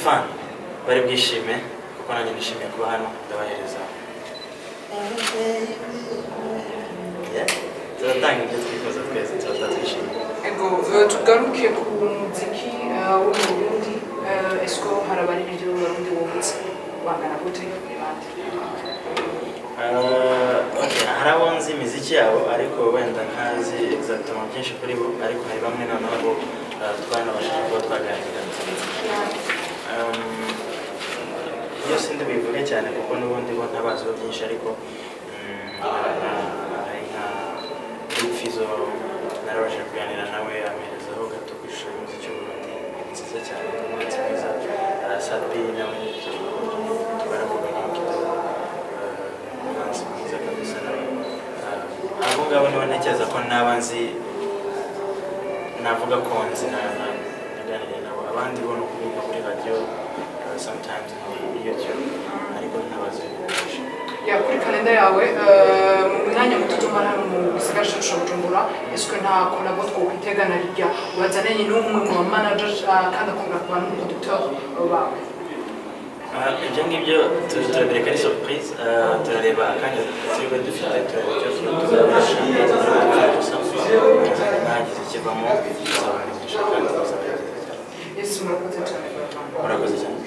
fan bari bwishime kuko nanjye nishimiye kuba hano ndabahereza turatanga ibyo twifuza twese turata twishimiye. Ego tugaruke ku muziki wo mu Burundi, esko harabari ibyo Burundi wumvise bangana gute ibandi? Hari abo nzi imiziki yabo ariko wenda ntazi exactement byinshi kuri bo, ariko hari bamwe noneho bo twanabashije kuba twaganira. Iyo sindi bivuge cyane kuko n'ubundi bo ntabaziho byinshi, ariko hari nka Big Fizzo narabashije kuganira nawe amerezaho gato ku ishusho y'umuziki w'Uburundi nziza cyane ndetse mwiza. Sadbi nawe baravuga mwiza kabisa nawe. Abo ngabo nibo ntekereza ko naba nzi, navuga ko nzi naganiriye nabo. Abandi bo ni ukuvuga kuri radio sometimes on YouTube, ariko ntabazi byinshi. Ya kuri kalenda yawe mu mwanya muto tumara mu gisagara cyacu Bujumbura, eske nta collabo twokwitegana rijya wazananye n'umwe mu manager kandi akunda kuba n'umuproducteur bawe? Ibyo ngibyo turabireka ari surprise, turareba akanya turiwe dufite tuzabirisha ntagize ikivamo tuzabamenyesha kandi tuzabigeza cyane. Yesu murakoze cyane. Murakoze cyane.